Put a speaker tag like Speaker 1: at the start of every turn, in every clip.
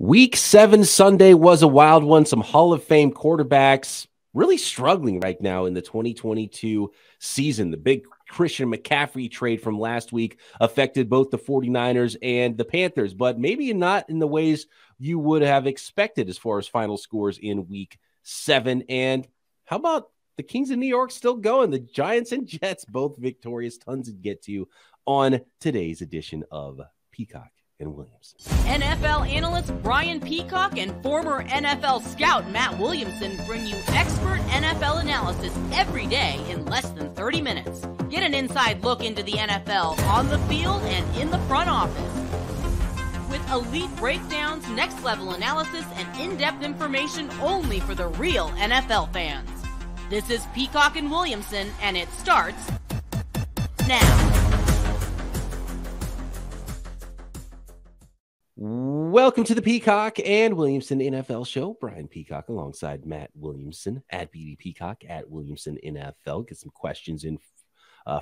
Speaker 1: Week 7 Sunday was a wild one. Some Hall of Fame quarterbacks really struggling right now in the 2022 season. The big Christian McCaffrey trade from last week affected both the 49ers and the Panthers, but maybe not in the ways you would have expected as far as final scores in Week 7. And how about the Kings of New York still going? The Giants and Jets both victorious. Tons to get to on today's edition of Peacock and Williamson.
Speaker 2: NFL analyst Brian Peacock and former NFL scout Matt Williamson bring you expert NFL analysis every day in less than 30 minutes. Get an inside look into the NFL on the field and in the front office. With elite breakdowns, next-level analysis, and in-depth information only for the real NFL fans. This is Peacock and Williamson, and it starts now.
Speaker 1: Welcome to the Peacock and Williamson NFL show. Brian Peacock alongside Matt Williamson at BD Peacock at Williamson NFL. Get some questions in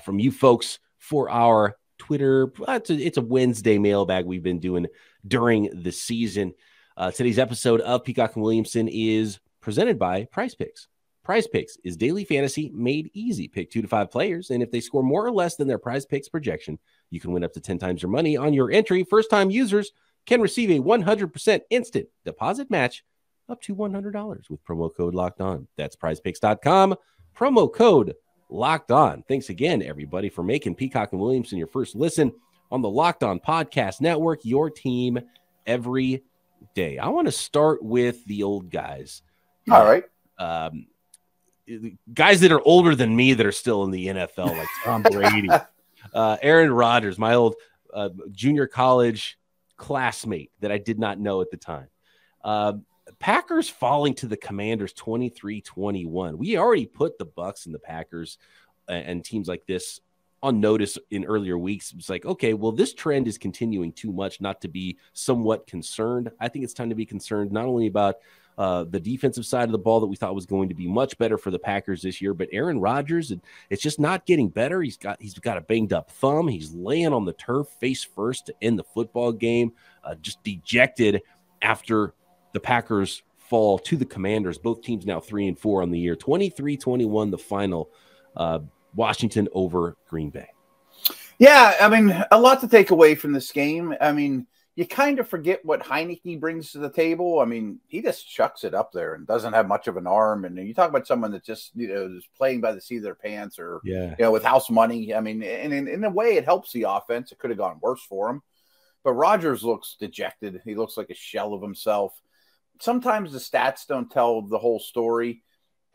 Speaker 1: from you folks for our Twitter. It's a Wednesday mailbag we've been doing during the season. Today's episode of Peacock and Williamson is presented by Prize Picks. Prize Picks is daily fantasy made easy. Pick 2 to 5 players, and if they score more or less than their Prize Picks projection, you can win up to 10 times your money on your entry. First-time users can receive a 100% instant deposit match up to $100 with promo code Locked On. That's prizepicks.com, promo code Locked On. Thanks again, everybody, for making Peacock and Williamson your first listen on the Locked On Podcast Network, your team every day. I want to start with the old guys.
Speaker 3: All right.
Speaker 1: Guys that are older than me that are still in the NFL, like Tom Brady, Aaron Rodgers, my old junior college classmate that I did not know at the time. Packers falling to the Commanders 23-21. We already put the Bucs and the Packers and teams like this on notice in earlier weeks. It's like, okay, well, this trend is continuing too much not to be somewhat concerned. I think it's time to be concerned not only about the defensive side of the ball that we thought was going to be much better for the Packers this year, but Aaron Rodgers, it's just not getting better. He's got a banged up thumb. He's laying on the turf face first to end the football game, just dejected after the Packers fall to the Commanders. Both teams now 3-4 on the year. 23-21, the final. Washington over Green Bay.
Speaker 3: Yeah, I mean, a lot to take away from this game. I mean, you kind of forget what Heineke brings to the table. I mean, he just chucks it up there and doesn't have much of an arm. And you talk about someone that just, is playing by the seat of their pants or, with house money. I mean, and in a way, it helps the offense. It could have gone worse for him. But Rodgers looks dejected. He looks like a shell of himself. Sometimes the stats don't tell the whole story.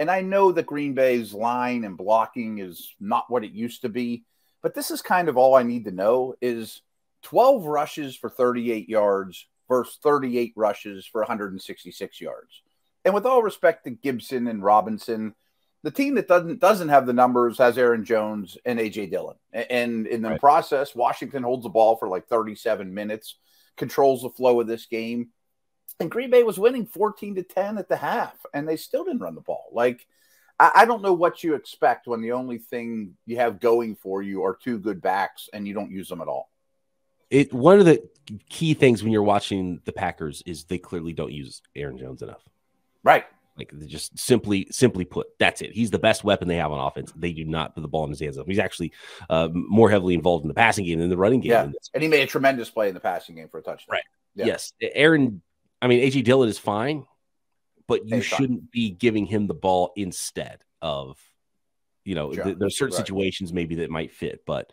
Speaker 3: And I know that Green Bay's line and blocking is not what it used to be. But this is kind of all I need to know is 12 rushes for 38 yards versus 38 rushes for 166 yards. And with all respect to Gibson and Robinson, the team that doesn't have the numbers has Aaron Jones and A.J. Dillon. And in the process, Washington holds the ball for like 37 minutes, controls the flow of this game. And Green Bay was winning 14-10 at the half, and they still didn't run the ball. Like, I don't know what you expect when the only thing you have going for you are 2 good backs and you don't use them at all.
Speaker 1: One of the key things when you're watching the Packers is they clearly don't use Aaron Jones enough.
Speaker 3: Right.
Speaker 1: Like, they just simply put, that's it. He's the best weapon they have on offense. They do not put the ball in his hands. He's actually more heavily involved in the passing game than the running game.
Speaker 3: Yeah, and he made a tremendous play in the passing game for a touchdown.
Speaker 1: Right.
Speaker 3: Yeah.
Speaker 1: Yes. A.J. Dillon is fine, but you shouldn't be giving him the ball instead of, there's certain situations maybe that might fit, but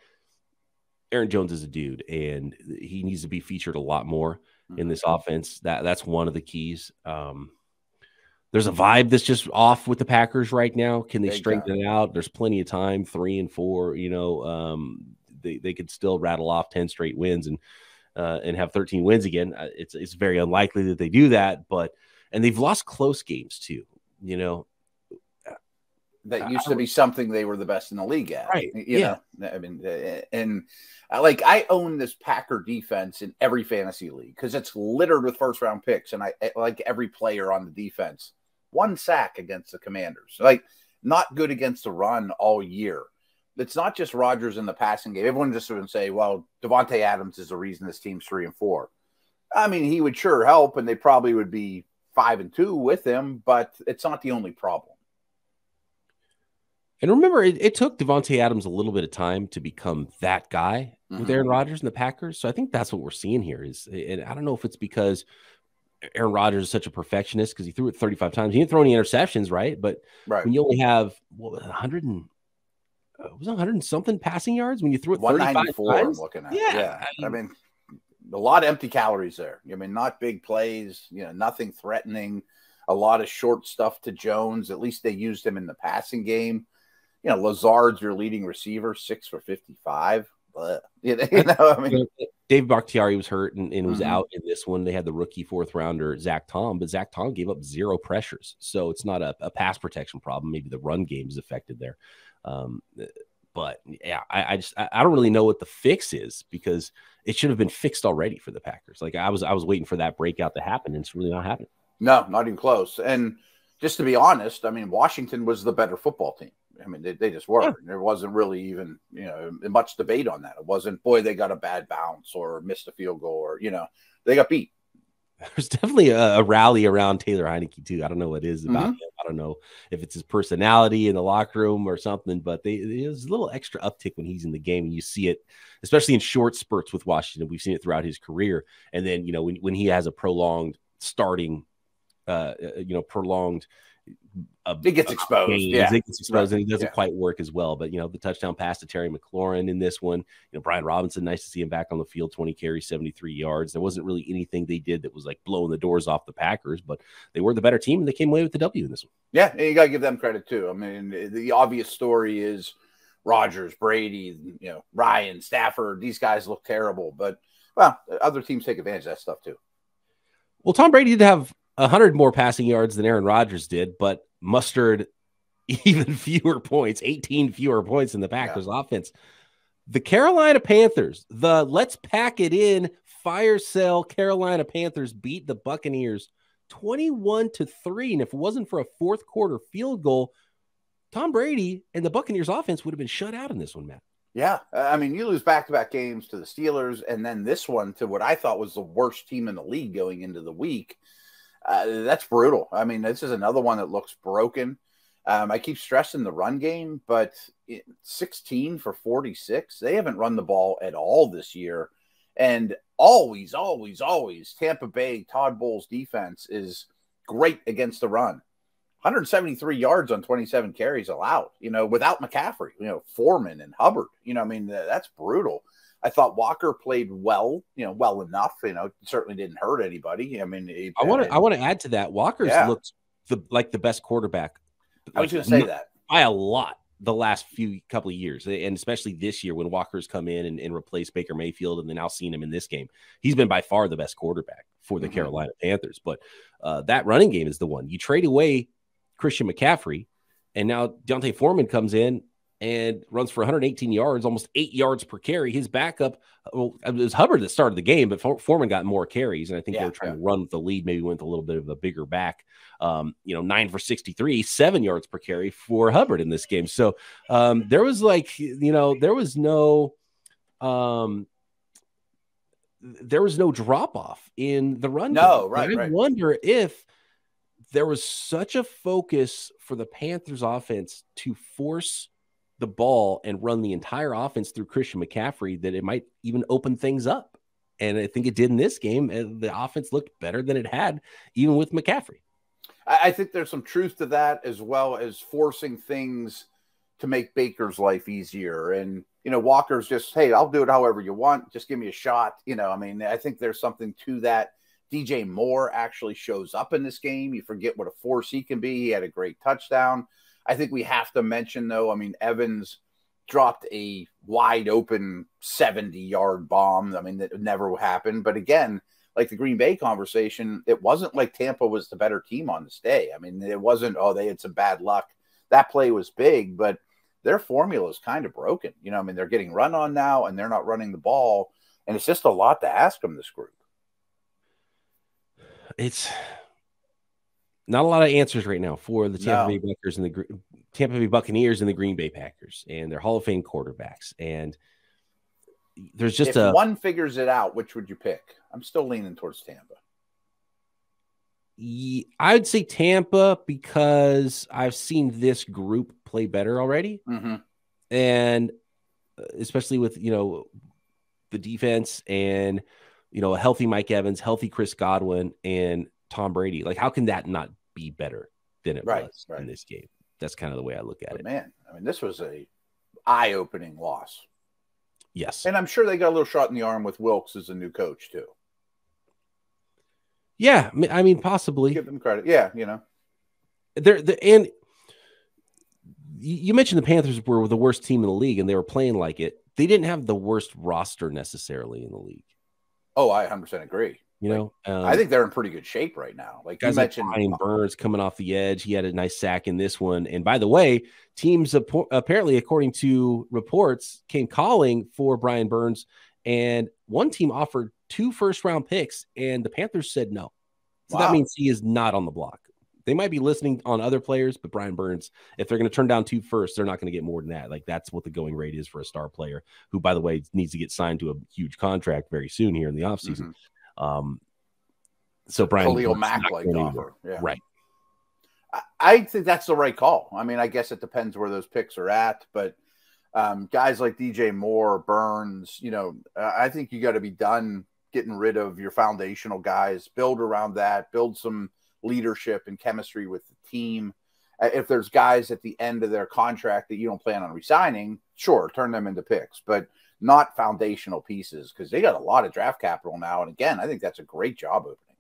Speaker 1: Aaron Jones is a dude, and he needs to be featured a lot more in this offense. That's one of the keys. There's a vibe that's just off with the Packers right now. Can they straighten it out? There's plenty of time, 3-4, they could still rattle off 10 straight wins and have 13 wins again. It's very unlikely that they do that, and they've lost close games too.
Speaker 3: That used to be something they were the best in the league at.
Speaker 1: Right.
Speaker 3: I mean, and I own this Packer defense in every fantasy league because it's littered with first round picks, and I like every player on the defense. 1 sack against the Commanders, like not good against the run all year. It's not just Rodgers in the passing game. Everyone just would say, well, Devontae Adams is the reason this team's 3-4. I mean, he would sure help, and they probably would be 5-2 with him, but it's not the only problem.
Speaker 1: And remember, it took Davante Adams a little bit of time to become that guy with Aaron Rodgers and the Packers. So I think that's what we're seeing here is, and I don't know if it's because Aaron Rodgers is such a perfectionist because he threw it 35 times. He didn't throw any interceptions, right? But when you only have 100 and something passing yards when you threw it 35 times.
Speaker 3: I'm looking at. Yeah. I mean, a lot of empty calories there. I mean, not big plays, nothing threatening, a lot of short stuff to Jones. At least they used him in the passing game. Lazard's your leading receiver, 6 for 55. But, I mean,
Speaker 1: Dave Bakhtiari was hurt and was out in this one. They had the rookie 4th rounder, Zach Tom, but Zach Tom gave up 0 pressures. So it's not a pass protection problem. Maybe the run game is affected there. But yeah, I don't really know what the fix is because it should have been fixed already for the Packers. Like I was waiting for that breakout to happen, and it's really not happening.
Speaker 3: No, not even close. And just to be honest, I mean, Washington was the better football team. I mean, they just were. Yeah. There wasn't really even, much debate on that. It wasn't, boy, they got a bad bounce or missed a field goal or, they got beat.
Speaker 1: There's definitely a rally around Taylor Heinicke, too. I don't know what it is about him. I don't know if it's his personality in the locker room or something, but there's a little extra uptick when he's in the game. And you see it, especially in short spurts with Washington. We've seen it throughout his career. And then, when he has a prolonged starting,
Speaker 3: it gets exposed.
Speaker 1: It gets exposed, and it doesn't quite work as well. But the touchdown pass to Terry McLaurin in this one, Brian Robinson, nice to see him back on the field, 20 carries, 73 yards. There wasn't really anything they did that was like blowing the doors off the Packers, but they were the better team and they came away with the W in this one.
Speaker 3: Yeah, and you got to give them credit too. I mean, the obvious story is Rodgers, Brady, Ryan, Stafford. These guys look terrible, but other teams take advantage of that stuff too.
Speaker 1: Well, Tom Brady did have 100 more passing yards than Aaron Rodgers did, but mustered even fewer points, 18 fewer points in the Packers offense. The Carolina Panthers, the let's pack it in, fire sale Carolina Panthers beat the Buccaneers 21-3. And if it wasn't for a 4th quarter field goal, Tom Brady and the Buccaneers offense would have been shut out in this one, Matt.
Speaker 3: Yeah. I mean, you lose back-to-back games to the Steelers and then this one to what I thought was the worst team in the league going into the week. That's brutal. I mean, this is another one that looks broken. I keep stressing the run game, but 16 for 46. They haven't run the ball at all this year. And always Tampa Bay, Todd Bowles defense is great against the run. 173 yards on 27 carries allowed, without McCaffrey, Foreman and Hubbard. I mean, that's brutal. I thought Walker played well, well enough. Certainly didn't hurt anybody. I mean,
Speaker 1: I want to add to that. Walker's looked like the best quarterback.
Speaker 3: I was going to say that
Speaker 1: by a lot the last couple of years, and especially this year when Walker's come in and replaced Baker Mayfield, and then now seeing him in this game, he's been by far the best quarterback for the Carolina Panthers. But that running game is the one you trade away Christian McCaffrey, and now D'Onta Foreman comes in and runs for 118 yards, almost 8 yards per carry. His backup, it was Hubbard that started the game, but Foreman got more carries, and I think they were trying to run with the lead, maybe went a little bit of a bigger back. 9 for 63, 7 yards per carry for Hubbard in this game. So there was no drop off in the run game. I wonder if there was such a focus for the Panthers offense to force the ball and run the entire offense through Christian McCaffrey that it might even open things up. And I think it did in this game. The offense looked better than it had, even with McCaffrey.
Speaker 3: I think there's some truth to that, as well as forcing things to make Baker's life easier. And, Walker's just, hey, I'll do it however you want. Just give me a shot. I mean, I think there's something to that. DJ Moore actually shows up in this game. You forget what a force he can be. He had a great touchdown. I think we have to mention, though, I mean, Evans dropped a wide open 70-yard bomb. I mean, that never happened. But again, like the Green Bay conversation, it wasn't like Tampa was the better team on this day. I mean, it wasn't, they had some bad luck. That play was big, but their formula is kind of broken. I mean, they're getting run on now, and they're not running the ball. And it's just a lot to ask them, this group.
Speaker 1: It's not a lot of answers right now for the Tampa Bay Buccaneers and the Tampa Bay Buccaneers and the Green Bay Packers and their Hall of Fame quarterbacks. And there's just
Speaker 3: if one figures it out, which would you pick? I'm still leaning towards Tampa.
Speaker 1: I'd say Tampa because I've seen this group play better already.
Speaker 3: Mm-hmm.
Speaker 1: And especially with, the defense and, a healthy Mike Evans, healthy Chris Godwin, and Tom Brady. Like, how can that not be better than it was in this game? That's kind of the way I look at it.
Speaker 3: Man, I mean, this was a eye-opening loss.
Speaker 1: Yes.
Speaker 3: And I'm sure they got a little shot in the arm with Wilks as a new coach, too.
Speaker 1: Yeah, I mean, possibly.
Speaker 3: Give them credit. Yeah,
Speaker 1: And you mentioned the Panthers were the worst team in the league, and they were playing like it. They didn't have the worst roster necessarily in the league.
Speaker 3: Oh, I 100% agree.
Speaker 1: I
Speaker 3: think they're in pretty good shape right now. Like
Speaker 1: guys
Speaker 3: you mentioned,
Speaker 1: like Brian Burns coming off the edge. He had a nice sack in this one. And by the way, teams apparently, according to reports, came calling for Brian Burns. And one team offered 2 first-round picks, and the Panthers said no. So that means he is not on the block. They might be listening on other players, but Brian Burns, if they're going to turn down 2 firsts, they're not going to get more than that. Like, that's what the going rate is for a star player who, by the way, needs to get signed to a huge contract very soon here in the offseason.
Speaker 3: Mm-hmm.
Speaker 1: So Brian
Speaker 3: Khalil Mack like offer. Yeah.
Speaker 1: Right.
Speaker 3: I think that's the right call. I mean, I guess it depends where those picks are at, but guys like DJ Moore, Burns, I think you got to be done getting rid of your foundational guys, build around that, build some leadership and chemistry with the team. If there's guys at the end of their contract that you don't plan on resigning, sure, turn them into picks, but not foundational pieces because they got a lot of draft capital now. And again, I think that's a great job opening.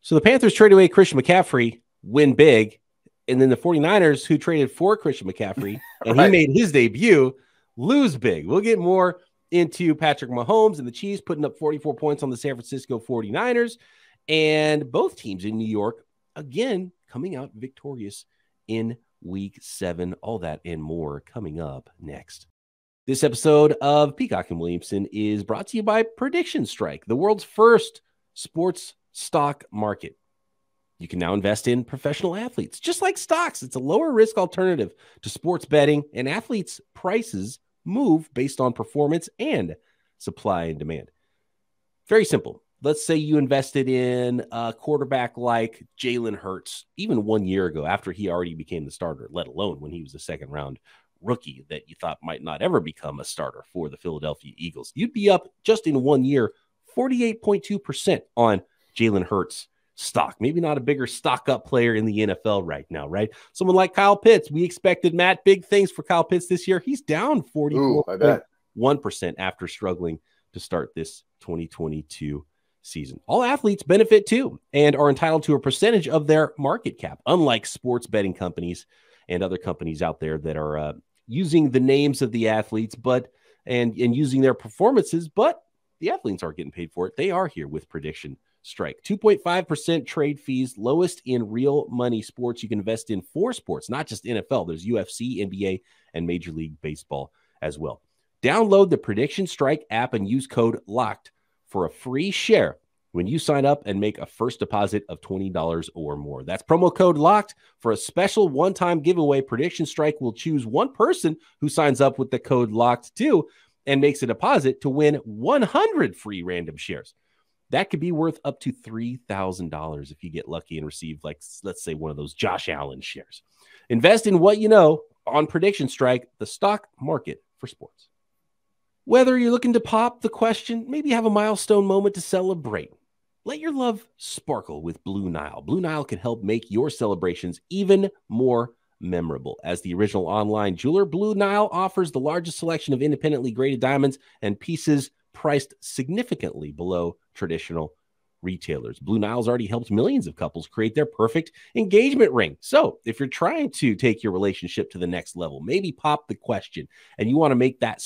Speaker 1: So the Panthers trade away Christian McCaffrey, win big. And then the 49ers, who traded for Christian McCaffrey, and he made his debut, lose big. We'll get more into Patrick Mahomes and the Chiefs putting up 44 points on the San Francisco 49ers. And both teams in New York, again, coming out victorious in Week 7. All that and more coming up next. This episode of Peacock and Williamson is brought to you by Prediction Strike, the world's first sports stock market. You can now invest in professional athletes, just like stocks. It's a lower risk alternative to sports betting, and athletes' prices move based on performance and supply and demand. Very simple. Let's say you invested in a quarterback like Jalen Hurts, even 1 year ago after he already became the starter, let alone when he was a second-round rookie that you thought might not ever become a starter for the Philadelphia Eagles. You'd be up just in 1 year, 48.2% on Jalen Hurts stock. Maybe not a bigger stock up player in the NFL right now, right? Someone like Kyle Pitts. We expected, Matt, big things for Kyle Pitts this year. He's down 44.1% after struggling to start this 2022 season. All athletes benefit too and are entitled to a percentage of their market cap, unlike sports betting companies and other companies out there that are using the names of the athletes and using their performances, but the athletes aren't getting paid for it. They are here with Prediction Strike. 2.5% trade fees, lowest in real money sports. You can invest in 4 sports, not just NFL. There's UFC, NBA, and Major League Baseball as well. Download the Prediction Strike app and use code LOCKED for a free share when you sign up and make a first deposit of $20 or more. That's promo code LOCKED for a special one-time giveaway. Prediction Strike will choose one person who signs up with the code LOCKED too and makes a deposit to win 100 free random shares. That could be worth up to $3,000 if you get lucky and receive, like, let's say, one of those Josh Allen shares. Invest in what you know on Prediction Strike, the stock market for sports. Whether you're looking to pop the question, maybe have a milestone moment to celebrate, let your love sparkle with Blue Nile. Blue Nile can help make your celebrations even more memorable. As the original online jeweler, Blue Nile offers the largest selection of independently graded diamonds and pieces priced significantly below traditional retailers. Blue Nile's already helped millions of couples create their perfect engagement ring. So if you're trying to take your relationship to the next level, maybe pop the question and you want to make that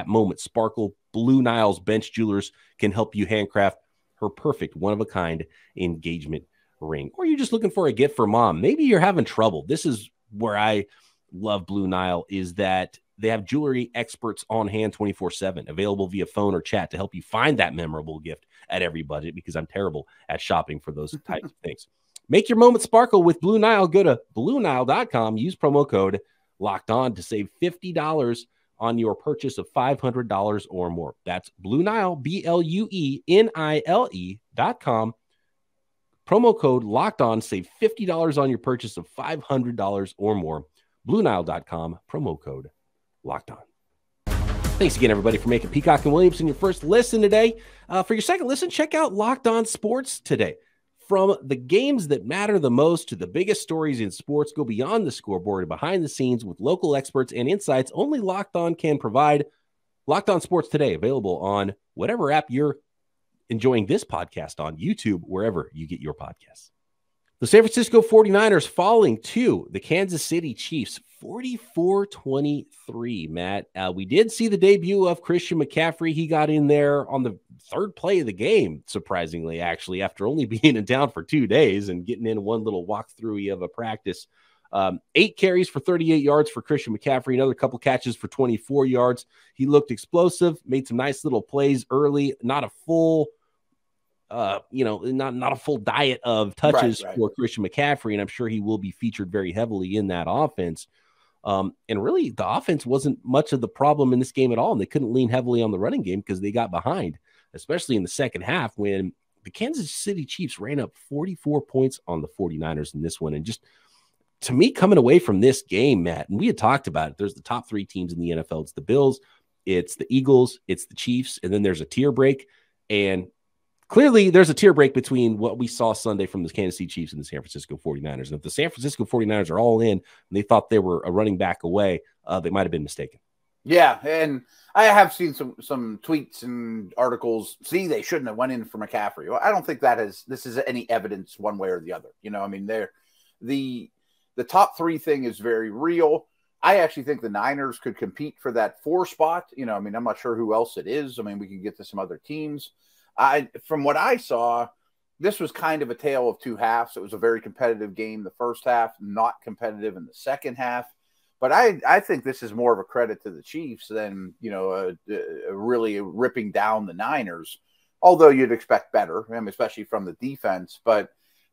Speaker 1: moment sparkle, Blue Nile's bench jewelers can help you handcraft her perfect one-of-a-kind engagement ring. Or you're just looking for a gift for mom. Maybe you're having trouble. This is where I love Blue Nile, is that they have jewelry experts on hand 24/7, available via phone or chat to help you find that memorable gift at every budget, because I'm terrible at shopping for those types of things. Make your moment sparkle with Blue Nile. Go to BlueNile.com. Use promo code LOCKEDON to save $50 on your purchase of $500 or more. That's Blue Nile, BLUENILE.com. Promo code Locked On. Save $50 on your purchase of $500 or more. BlueNile.com. Promo code Locked On. Thanks again, everybody, for making Peacock and Williamson your first listen today. For your second listen, check out Locked On Sports today. From the games that matter the most to the biggest stories in sports, go beyond the scoreboard and behind the scenes with local experts and insights only Locked On can provide. Locked On Sports today, available on whatever app you're enjoying this podcast on, YouTube, wherever you get your podcasts. The San Francisco 49ers falling to the Kansas City Chiefs 44-23, Matt. We did see the debut of Christian McCaffrey. He got in there on the third play of the game, surprisingly, actually, after only being in town for 2 days and getting in one little walkthrough of a practice. 8 carries for 38 yards for Christian McCaffrey, another couple catches for 24 yards. He looked explosive, made some nice little plays early, not a full not a full diet of touches for Christian McCaffrey, and I'm sure he will be featured very heavily in that offense. And really, the offense wasn't much of the problem in this game at all, and they couldn't lean heavily on the running game because they got behind, especially in the second half when the Kansas City Chiefs ran up 44 points on the 49ers in this one. And just, to me, coming away from this game, Matt, and we had talked about it, there's the top 3 teams in the NFL. It's the Bills, it's the Eagles, it's the Chiefs, and then there's a tier break. And clearly, there's a tier break between what we saw Sunday from the Kansas City Chiefs and the San Francisco 49ers. And if the San Francisco 49ers are all in and they thought they were a running back away, they might have been mistaken.
Speaker 3: Yeah, and I have seen some tweets and articles. See, they shouldn't have went in for McCaffrey. Well, I don't think this is any evidence one way or the other. I mean, the top 3 thing is very real. I actually think the Niners could compete for that 4 spot. I mean, I'm not sure who else it is. I mean, we can get to some other teams. From what I saw, this was kind of a tale of 2 halves. It was a very competitive game the first half, not competitive in the second half. But I think this is more of a credit to the Chiefs than, really ripping down the Niners, although you'd expect better, especially from the defense. But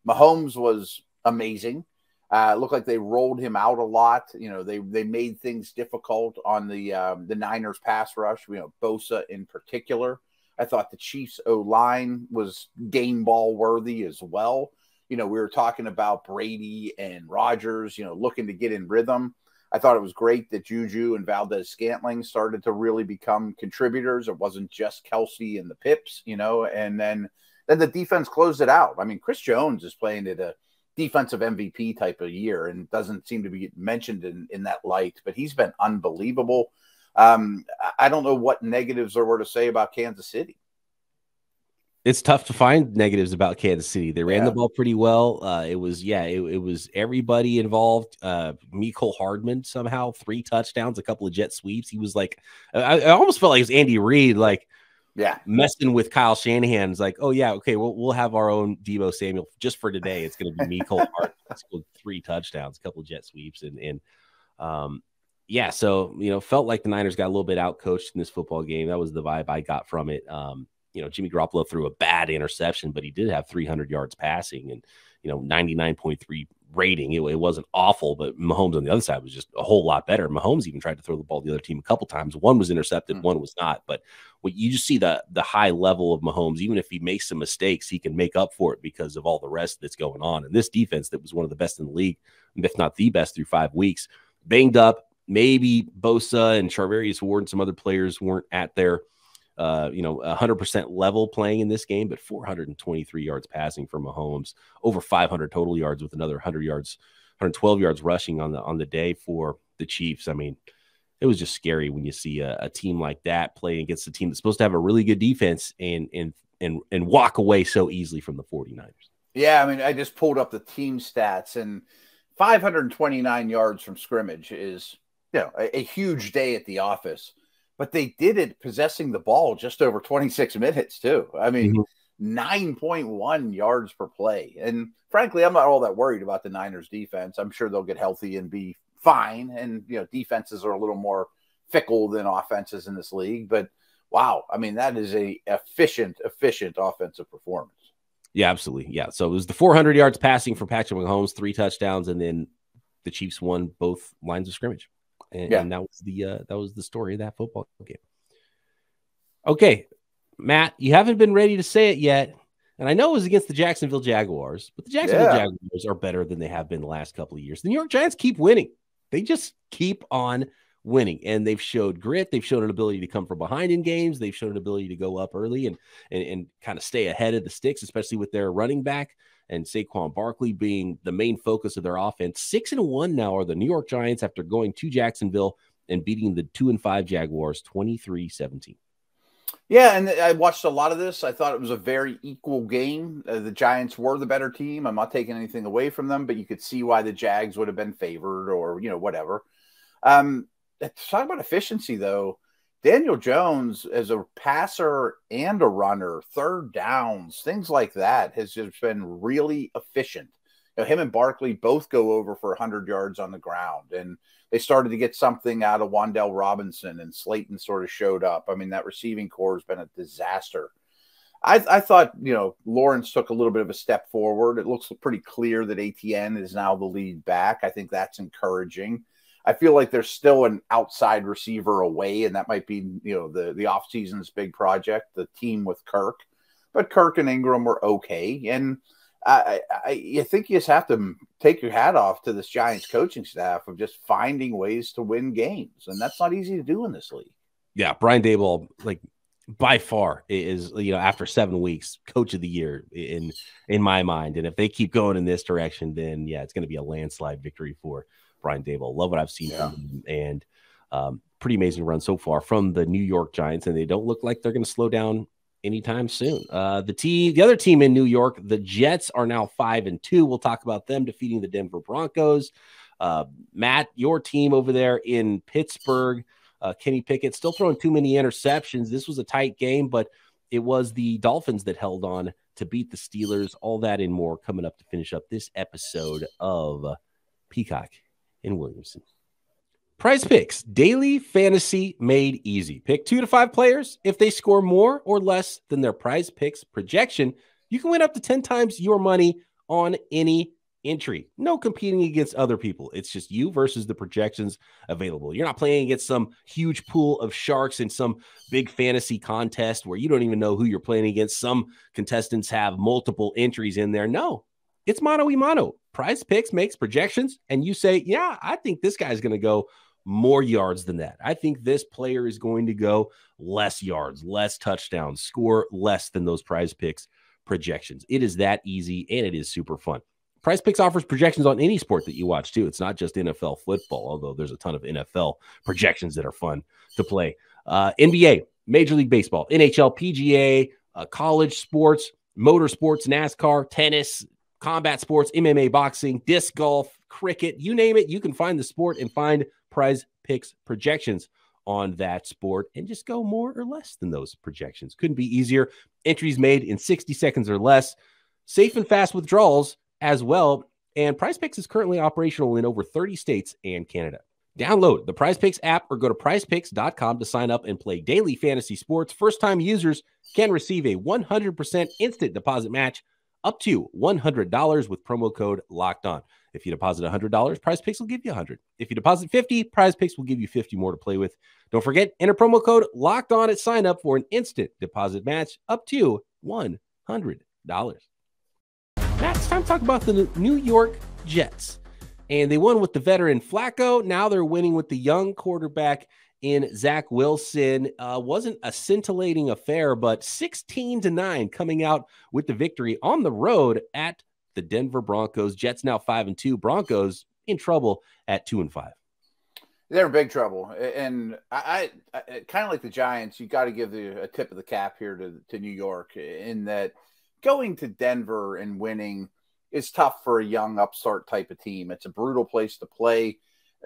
Speaker 3: Mahomes was amazing. Looked like they rolled him out a lot. They made things difficult on the Niners pass rush, Bosa in particular. I thought the Chiefs O-line was game ball worthy as well. We were talking about Brady and Rodgers, looking to get in rhythm. I thought it was great that Juju and Valdez-Scantling started to really become contributors. It wasn't just Kelsey and the Pips, and then the defense closed it out. I mean, Chris Jones is playing at a defensive MVP type of year and doesn't seem to be mentioned in that light, but he's been unbelievable. I don't know what negatives there were to say about Kansas City.
Speaker 1: It's tough to find negatives about Kansas City. They ran the ball pretty well. It was everybody involved. Mecole Hardman somehow 3 touchdowns, a couple of jet sweeps. He was like, I almost felt like it was Andy Reid, messing with Kyle Shanahan's like, oh yeah, okay, we'll have our own Deebo Samuel just for today. It's going to be Mecole Hardman. Let's go 3 touchdowns, a couple of jet sweeps, so felt like the Niners got a little bit out coached in this football game. That was the vibe I got from it. Jimmy Garoppolo threw a bad interception, but he did have 300 yards passing and 99.3 rating. It wasn't awful, but Mahomes on the other side was just a whole lot better. Mahomes even tried to throw the ball to the other team a couple times. One was intercepted, one was not. But what you just see the high level of Mahomes, even if he makes some mistakes, he can make up for it because of all the rest that's going on. And this defense that was one of the best in the league, if not the best through 5 weeks, banged up. Maybe Bosa and Charvarius Ward and some other players weren't at their 100% level playing in this game, but 423 yards passing for Mahomes, over 500 total yards with another 100 yards, 112 yards rushing on the day for the Chiefs. I mean, it was just scary when you see a team like that play against a team that's supposed to have a really good defense and walk away so easily from the 49ers. Yeah,
Speaker 3: I mean, I just pulled up the team stats, and 529 yards from scrimmage is a huge day at the office. But they did it possessing the ball just over 26 minutes, too. I mean, 9.1 yards per play. And frankly, I'm not all that worried about the Niners defense. I'm sure they'll get healthy and be fine. And, defenses are a little more fickle than offenses in this league. But, wow, I mean, that is a efficient offensive performance.
Speaker 1: Yeah, absolutely. Yeah. So it was the 400 yards passing for Patrick Mahomes, 3 touchdowns, and then the Chiefs won both lines of scrimmage. And that was the story of that football game. Okay, Matt, you haven't been ready to say it yet. And I know it was against the Jacksonville Jaguars, but the Jacksonville Jaguars are better than they have been the last couple of years. The New York Giants keep winning. They just keep on winning, and they've showed grit. They've shown an ability to come from behind in games. They've shown an ability to go up early and kind of stay ahead of the sticks, especially with their running back and Saquon Barkley being the main focus of their offense. 6-1 now are the New York Giants after going to Jacksonville and beating the 2-5 Jaguars 23-17.
Speaker 3: Yeah, and I watched a lot of this. I thought it was a very equal game. The Giants were the better team. I'm not taking anything away from them, but you could see why the Jags would have been favored or, whatever. Talk about efficiency, though. Daniel Jones, as a passer and a runner, third downs, things like that, has just been really efficient. Him and Barkley both go over for 100 yards on the ground, and they started to get something out of Wan'Dale Robinson, and Slayton sort of showed up. I mean, that receiving core has been a disaster. I thought, Lawrence took a little bit of a step forward. It looks pretty clear that Etienne is now the lead back. I think that's encouraging. I feel like there's still an outside receiver away, and that might be, the offseason's big project, the team with Kirk. But Kirk and Ingram were okay, and I think you just have to take your hat off to this Giants coaching staff of just finding ways to win games. And that's not easy to do in this league.
Speaker 1: Yeah. Brian Daboll, by far is, after 7 weeks, coach of the year in my mind. And if they keep going in this direction, then it's going to be a landslide victory for Brian Daboll. Love what I've seen from him, and pretty amazing run so far from the New York Giants. And they don't look like they're going to slow down anytime soon. The other team in New York, the Jets, are now 5-2. We'll talk about them defeating the Denver Broncos. Matt, your team over there in Pittsburgh, Kenny Pickett still throwing too many interceptions. This was a tight game, but it was the Dolphins that held on to beat the Steelers. All that and more coming up to finish up this episode of Peacock and Williamson. Prize Picks, daily fantasy made easy. Pick 2 to 5 players. If they score more or less than their Prize Picks projection, you can win up to 10 times your money on any entry. No competing against other people. It's just you versus the projections available. You're not playing against some huge pool of sharks in some big fantasy contest where you don't even know who you're playing against. Some contestants have multiple entries in there. No, it's mano y mano. Prize Picks makes projections, and you say, yeah, I think this guy's going to go more yards than that. I think this player is going to go less yards, less touchdowns, score less than those Prize Picks projections. It is that easy, and it is super fun. Prize Picks offers projections on any sport that you watch, too. It's not just NFL football, although there's a ton of NFL projections that are fun to play. NBA, Major League Baseball, NHL, PGA, college sports, motorsports, NASCAR, tennis, combat sports, MMA, boxing, disc golf, cricket, you name it. You can find the sport and find Prize Picks projections on that sport and just go more or less than those projections. Couldn't be easier. Entries made in 60 seconds or less. Safe and fast withdrawals as well. And Prize Picks is currently operational in over 30 states and Canada. Download the Prize Picks app or go to prizepicks.com to sign up and play daily fantasy sports. First-time users can receive a 100% instant deposit match up to $100 with promo code LOCKEDON. If you deposit $100, Prize Picks will give you $100. If you deposit $50, Prize Picks will give you $50 more to play with. Don't forget, enter promo code LOCKEDON at sign up for an instant deposit match up to $100. Matt, it's time to talk about the New York Jets. And they won with the veteran Flacco. Now they're winning with the young quarterback in Zach Wilson. Wasn't a scintillating affair, but 16-9 coming out with the victory on the road at the Denver Broncos. Jets now 5-2. Broncos in trouble at 2-5.
Speaker 3: They're in big trouble. And I kind of like the Giants, you got to give a tip of the cap here to New York in that going to Denver and winning is tough for a young upstart type of team. It's a brutal place to play.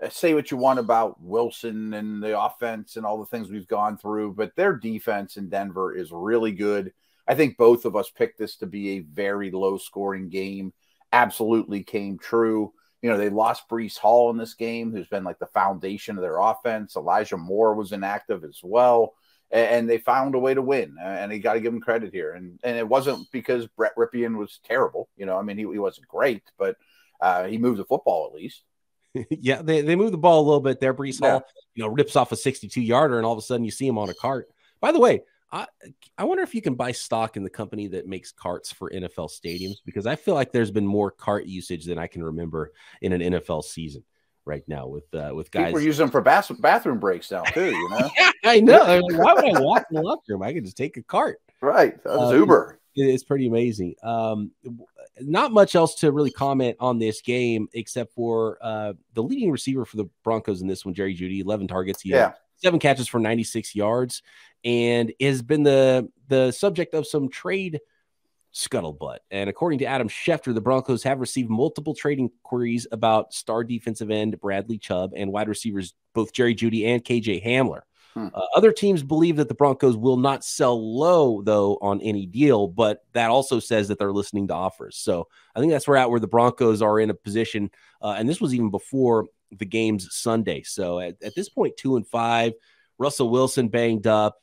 Speaker 3: Say what you want about Wilson and the offense and all the things we've gone through, but their defense in Denver is really good. I think both of us picked this to be a very low-scoring game. Absolutely came true. They lost Breece Hall in this game, who's been like the foundation of their offense. Elijah Moore was inactive as well, and they found a way to win, and you got to give them credit here. And it wasn't because Brett Ripien was terrible. He wasn't great, but he moved the football at least.
Speaker 1: Yeah, they move the ball a little bit there. Breece Hall, rips off a 62-yarder, and all of a sudden you see him on a cart. By the way, I wonder if you can buy stock in the company that makes carts for NFL stadiums, because I feel like there's been more cart usage than I can remember in an NFL season right now with guys.
Speaker 3: People use them for bathroom breaks now too,
Speaker 1: Yeah, I know. Why would I walk in the locker room? I could just take a cart.
Speaker 3: Right. That's Uber.
Speaker 1: It's pretty amazing. Not much else to really comment on this game except for the leading receiver for the Broncos in this one, Jerry Jeudy, 11 targets. He had 7 catches for 96 yards, and has been the subject of some trade scuttlebutt. And according to Adam Schefter, the Broncos have received multiple trading queries about star defensive end Bradley Chubb and wide receivers both Jerry Jeudy and KJ Hamler. Other teams believe that the Broncos will not sell low, though, on any deal, but that also says that they're listening to offers. So I think that's where the Broncos are in a position, and this was even before the game's Sunday. So at this point, 2-5, Russell Wilson banged up.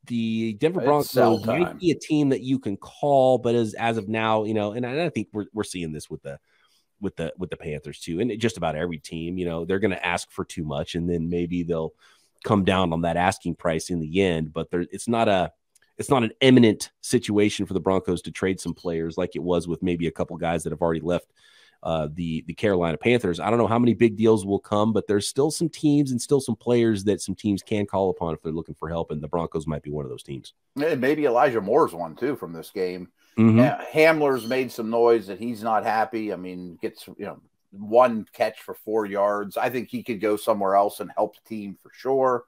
Speaker 1: The Denver Broncos might be a team that you can call, but as of now, and I think we're seeing this with the Panthers too, and just about every team, they're going to ask for too much, and then maybe they'll come down on that asking price in the end. But it's not an imminent situation for the Broncos to trade some players like it was with maybe a couple guys that have already left the Carolina Panthers. I don't know how many big deals will come, but there's still some teams and still some players that some teams can call upon if they're looking for help, and the Broncos might be one of those teams.
Speaker 3: And maybe Elijah Moore's one too from this game.
Speaker 1: Mm-hmm.
Speaker 3: Hamler's made some noise that he's not happy. I mean, gets one catch for 4 yards. I think he could go somewhere else and help the team for sure.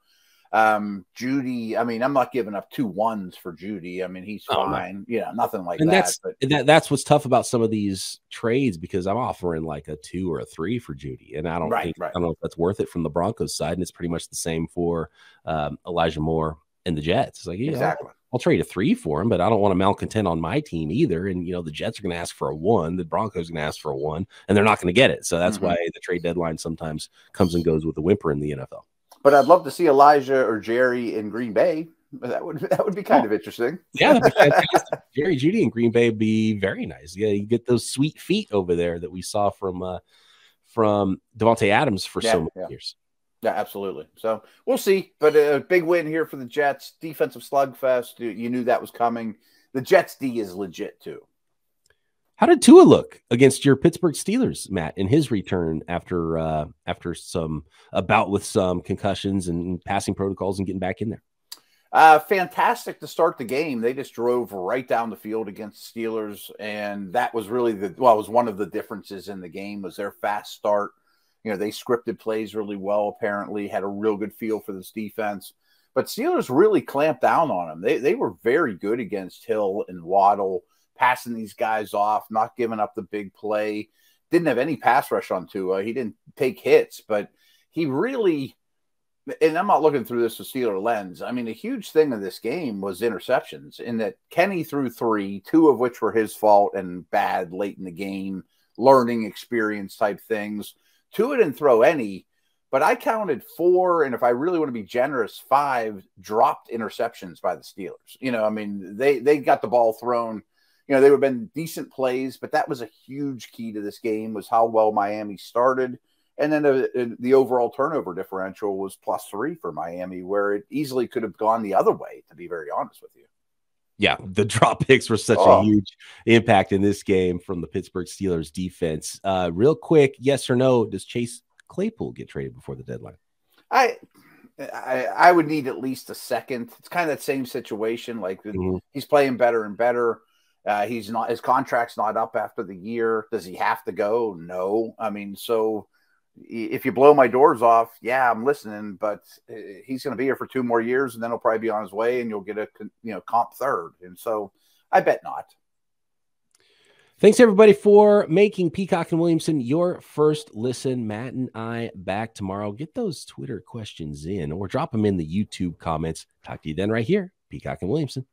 Speaker 3: Jeudy, I mean, I'm not giving up 2 1s for Jeudy. I mean, he's fine. Nothing like that.
Speaker 1: That's what's tough about some of these trades, because I'm offering like a 2 or a 3 for Jeudy, and I don't know if that's worth it from the Broncos side. And it's pretty much the same for Elijah Moore and the Jets. It's like,
Speaker 3: exactly.
Speaker 1: I'll trade a 3 for him, but I don't want a malcontent on my team either. And, the Jets are going to ask for a 1. The Broncos are going to ask for a 1, and they're not going to get it. So that's why the trade deadline sometimes comes and goes with a whimper in the NFL.
Speaker 3: But I'd love to see Elijah or Jerry in Green Bay. That would be kind of interesting.
Speaker 1: Yeah, that'd be fantastic. Jerry Jeudy in Green Bay would be very nice. Yeah, you get those sweet feet over there that we saw from Devontae Adams for so many years.
Speaker 3: Yeah, absolutely. So we'll see. But a big win here for the Jets. Defensive slugfest. You knew that was coming. The Jets D is legit too.
Speaker 1: How did Tua look against your Pittsburgh Steelers, Matt, in his return after a bout with some concussions and passing protocols and getting back in there?
Speaker 3: Fantastic to start the game. They just drove right down the field against the Steelers, and that was really it was one of the differences in the game was their fast start. They scripted plays really well, apparently, had a real good feel for this defense. But Steelers really clamped down on them. They were very good against Hill and Waddle, passing these guys off, not giving up the big play. Didn't have any pass rush on Tua. He didn't take hits, but he really – and I'm not looking through this with Steeler lens. I mean, a huge thing of this game was interceptions, in that Kenny threw 3, 2 of which were his fault and bad late in the game, learning experience type things. Tua didn't throw any, but I counted 4, and if I really want to be generous, 5 dropped interceptions by the Steelers. I mean, they got the ball thrown. They would have been decent plays, but that was a huge key to this game, was how well Miami started. And then the overall turnover differential was +3 for Miami, where it easily could have gone the other way, to be very honest with you.
Speaker 1: Yeah, the drop picks were such a huge impact in this game from the Pittsburgh Steelers defense. Real quick, yes or no, does Chase Claypool get traded before the deadline?
Speaker 3: I would need at least a second. It's kind of that same situation. Like he's playing better and better. His contract's not up after the year. Does he have to go? No. I mean, so if you blow my doors off, yeah, I'm listening, but he's going to be here for 2 more years, and then he'll probably be on his way, and you'll get a comp third. And so I bet not.
Speaker 1: Thanks, everybody, for making Peacock and Williamson your first listen. Matt and I back tomorrow. Get those Twitter questions in or drop them in the YouTube comments. Talk to you then right here, Peacock and Williamson.